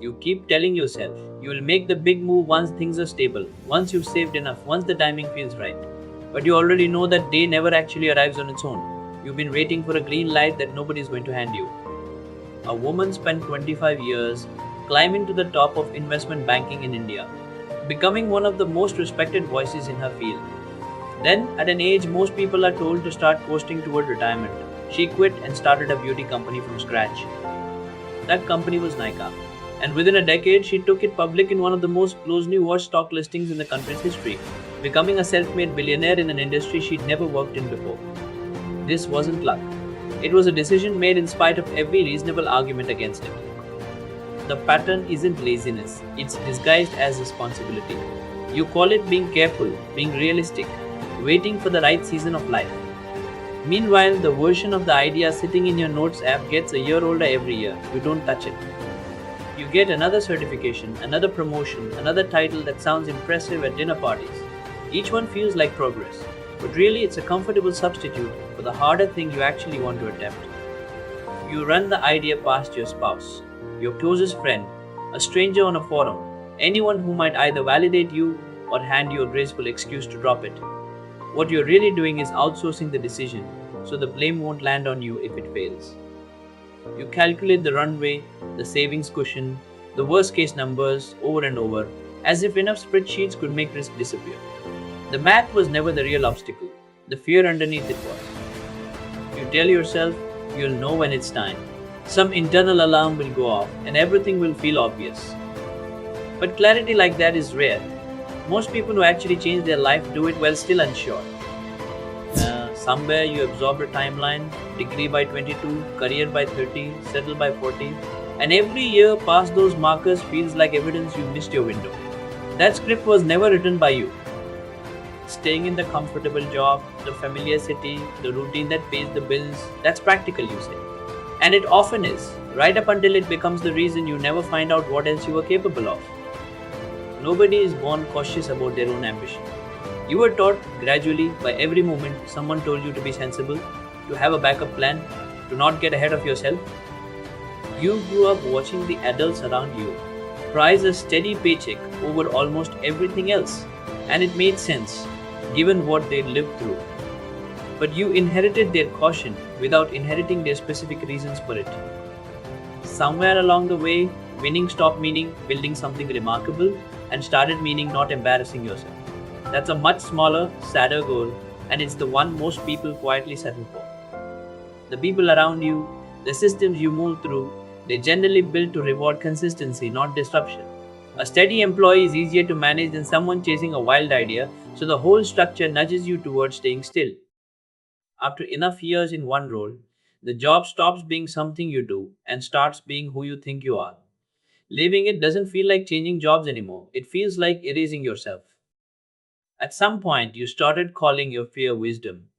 You keep telling yourself you will make the big move once things are stable, once you've saved enough, once the timing feels right. But you already know that day never actually arrives on its own. You've been waiting for a green light that nobody is going to hand you. A woman spent 25 years climbing to the top of investment banking in India, becoming one of the most respected voices in her field. Then, at an age most people are told to start coasting toward retirement, she quit and started a beauty company from scratch. That company was Nykaa, and within a decade, she took it public in one of the most closely watched stock listings in the country's history, becoming a self made billionaire in an industry she'd never worked in before. This wasn't luck. It was a decision made in spite of every reasonable argument against it. The pattern isn't laziness, it's disguised as responsibility. You call it being careful, being realistic, waiting for the right season of life. Meanwhile, the version of the idea sitting in your notes app gets a year older every year. You don't touch it. You get another certification, another promotion, another title that sounds impressive at dinner parties. Each one feels like progress, but really it's a comfortable substitute for the harder thing you actually want to attempt. You run the idea past your spouse, your closest friend, a stranger on a forum, anyone who might either validate you or hand you a graceful excuse to drop it. What you're really doing is outsourcing the decision so the blame won't land on you if it fails. You calculate the runway, the savings cushion, the worst case numbers over and over, as if enough spreadsheets could make risk disappear. The math was never the real obstacle, the fear underneath it was. You tell yourself you'll know when it's time. Some internal alarm will go off and everything will feel obvious. But clarity like that is rare. Most people who actually change their life do it while still unsure. Somewhere you absorb a timeline, degree by 22, career by 30, settle by 40, and every year past those markers feels like evidence you missed your window. That script was never written by you. Staying in the comfortable job, the familiar city, the routine that pays the bills, that's practical, you say. And it often is, right up until it becomes the reason you never find out what else you were capable of. Nobody is born cautious about their own ambition. You were taught gradually by every moment someone told you to be sensible, to have a backup plan, to not get ahead of yourself. You grew up watching the adults around you prize a steady paycheck over almost everything else, and it made sense given what they'd lived through. But you inherited their caution without inheriting their specific reasons for it. Somewhere along the way, winning stopped meaning building something remarkable and started meaning not embarrassing yourself. That's a much smaller, sadder goal, and it's the one most people quietly settle for. The people around you, the systems you move through, they're generally built to reward consistency, not disruption. A steady employee is easier to manage than someone chasing a wild idea, so the whole structure nudges you towards staying still. After enough years in one role, the job stops being something you do and starts being who you think you are. Leaving it doesn't feel like changing jobs anymore, it feels like erasing yourself. At some point, you started calling your fear wisdom,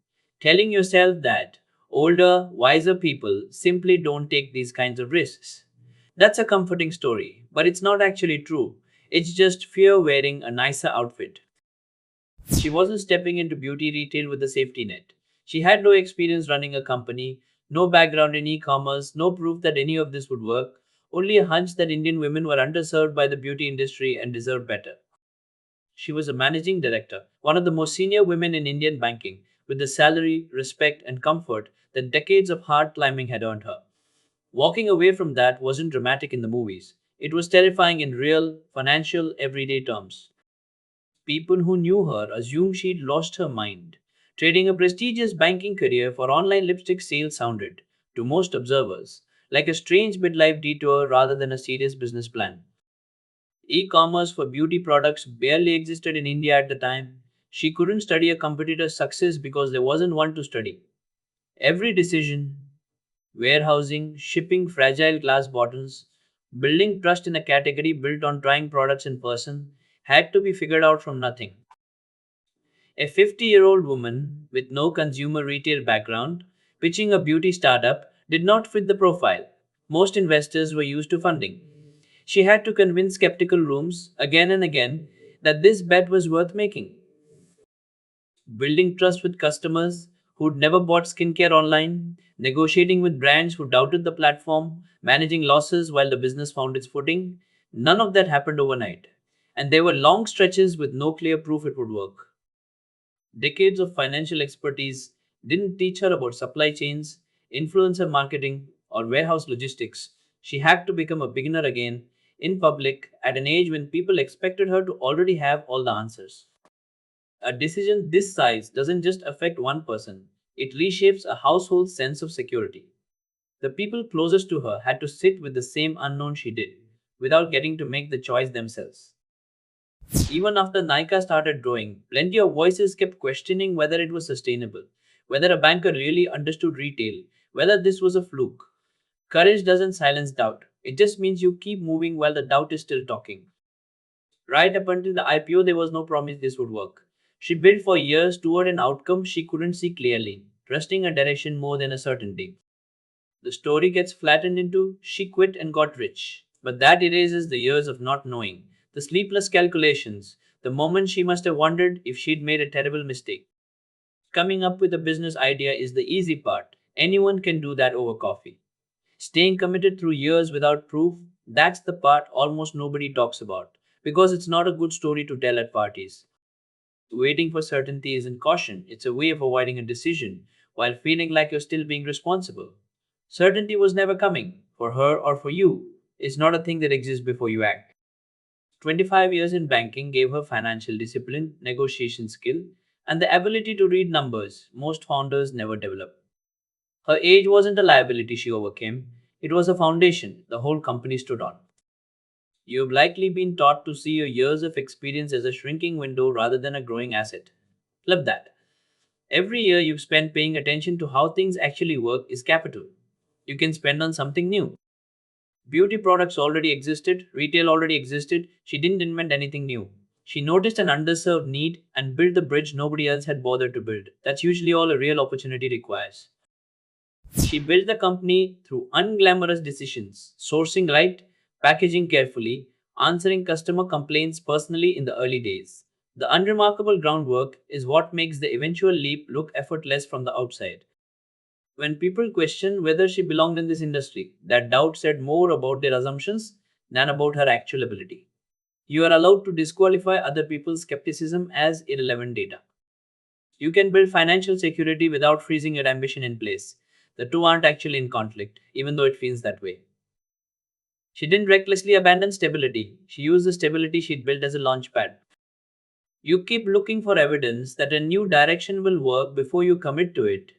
telling yourself that older, wiser people simply don't take these kinds of risks. That's a comforting story, but it's not actually true. It's just fear wearing a nicer outfit. She wasn't stepping into beauty retail with a safety net. She had no experience running a company, no background in e commerce, no proof that any of this would work, only a hunch that Indian women were underserved by the beauty industry and deserved better. She was a managing director, one of the most senior women in Indian banking, with the salary, respect, and comfort that decades of hard climbing had earned her. Walking away from that wasn't dramatic in the movies, it was terrifying in real, financial, everyday terms. People who knew her assumed she'd lost her mind. Trading a prestigious banking career for online lipstick sales sounded, to most observers, like a strange midlife detour rather than a serious business plan. E commerce for beauty products barely existed in India at the time. She couldn't study a competitor's success because there wasn't one to study. Every decision, warehousing, shipping fragile glass bottles, building trust in a category built on trying products in person, had to be figured out from nothing. A 50-year-old woman with no consumer retail background pitching a beauty startup did not fit the profile. Most investors were used to funding. She had to convince skeptical rooms again and again that this bet was worth making. Building trust with customers who'd never bought skincare online, negotiating with brands who doubted the platform, managing losses while the business found its footing. None of that happened overnight. And there were long stretches with no clear proof it would work. Decades of financial expertise didn't teach her about supply chains, influencer marketing, or warehouse logistics. She had to become a beginner again in public at an age when people expected her to already have all the answers. A decision this size doesn't just affect one person, it reshapes a household's sense of security. The people closest to her had to sit with the same unknown she did, without getting to make the choice themselves. Even after Nika started growing, plenty of voices kept questioning whether it was sustainable, whether a banker really understood retail, whether this was a fluke. Courage doesn't silence doubt, it just means you keep moving while the doubt is still talking. Right up until the IPO, there was no promise this would work. She built for years toward an outcome she couldn't see clearly, trusting a direction more than a certainty. The story gets flattened into she quit and got rich. But that erases the years of not knowing, the sleepless calculations, the moment she must have wondered if she'd made a terrible mistake. Coming up with a business idea is the easy part. Anyone can do that over coffee. Staying committed through years without proof, that's the part almost nobody talks about because it's not a good story to tell at parties. Waiting for certainty isn't caution, it's a way of avoiding a decision while feeling like you're still being responsible. Certainty was never coming, for her or for you. It's not a thing that exists before you act. 25 years in banking gave her financial discipline, negotiation skill, and the ability to read numbers most founders never develop. Her age wasn't a liability she overcame, it was a foundation the whole company stood on. You've likely been taught to see your years of experience as a shrinking window rather than a growing asset. Flip that. Every year you've spent paying attention to how things actually work is capital. You can spend on something new. Beauty products already existed, retail already existed, she didn't invent anything new. She noticed an underserved need and built the bridge nobody else had bothered to build. That's usually all a real opportunity requires. She built the company through unglamorous decisions, sourcing right, packaging carefully, answering customer complaints personally in the early days. The unremarkable groundwork is what makes the eventual leap look effortless from the outside. When people questioned whether she belonged in this industry, that doubt said more about their assumptions than about her actual ability. You are allowed to disqualify other people's skepticism as irrelevant data. You can build financial security without freezing your ambition in place. The two aren't actually in conflict, even though it feels that way. She didn't recklessly abandon stability, she used the stability she'd built as a launchpad. You keep looking for evidence that a new direction will work before you commit to it,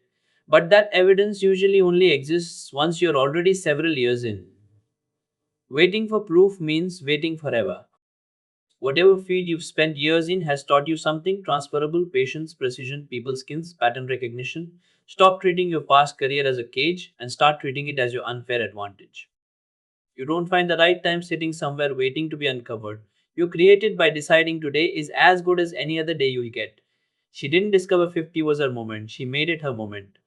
but that evidence usually only exists once you're already several years in. Waiting for proof means waiting forever. Whatever field you've spent years in has taught you something transferable: patience, precision, people skills, pattern recognition. Stop treating your past career as a cage and start treating it as your unfair advantage. You don't find the right time sitting somewhere waiting to be uncovered. You create it by deciding today is as good as any other day you'll get. She didn't discover 50 was her moment, she made it her moment.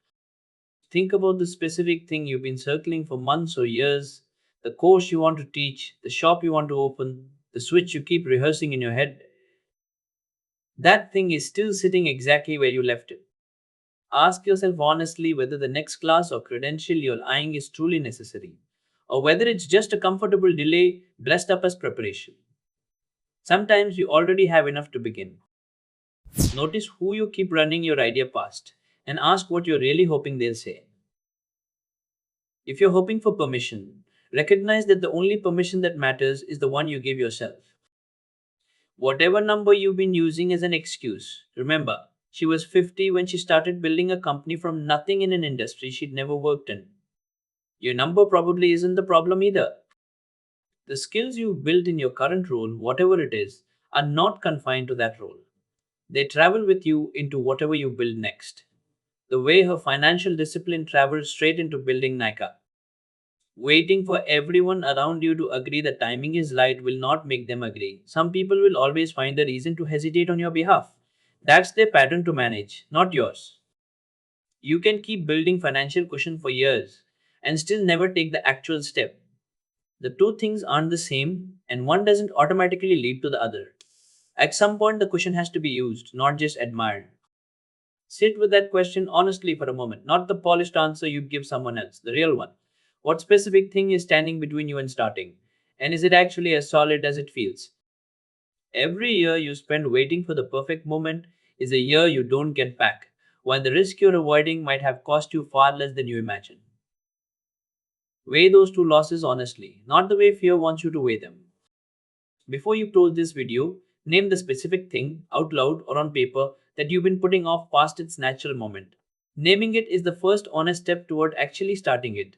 Think about the specific thing you've been circling for months or years, the course you want to teach, the shop you want to open, the switch you keep rehearsing in your head. That thing is still sitting exactly where you left it. Ask yourself honestly whether the next class or credential you're eyeing is truly necessary, or whether it's just a comfortable delay dressed up as preparation. Sometimes you already have enough to begin. Notice who you keep running your idea past and ask what you're really hoping they'll say. If you're hoping for permission, recognize that the only permission that matters is the one you give yourself. Whatever number you've been using as an excuse, remember, she was 50 when she started building a company from nothing in an industry she'd never worked in. Your number probably isn't the problem either. The skills you've built in your current role, whatever it is, are not confined to that role. They travel with you into whatever you build next. The way her financial discipline traveled straight into building Nika. Waiting for everyone around you to agree that timing is right will not make them agree. Some people will always find a reason to hesitate on your behalf. That's their pattern to manage, not yours. You can keep building financial cushion for years and still never take the actual step. The two things aren't the same, and one doesn't automatically lead to the other. At some point, the cushion has to be used, not just admired. Sit with that question honestly for a moment, not the polished answer you'd give someone else, the real one. What specific thing is standing between you and starting? And is it actually as solid as it feels? Every year you spend waiting for the perfect moment is a year you don't get back, while the risk you're avoiding might have cost you far less than you imagine. Weigh those two losses honestly, not the way fear wants you to weigh them. Before you close this video, name the specific thing, out loud or on paper, that you've been putting off past its natural moment. Naming it is the first honest step toward actually starting it.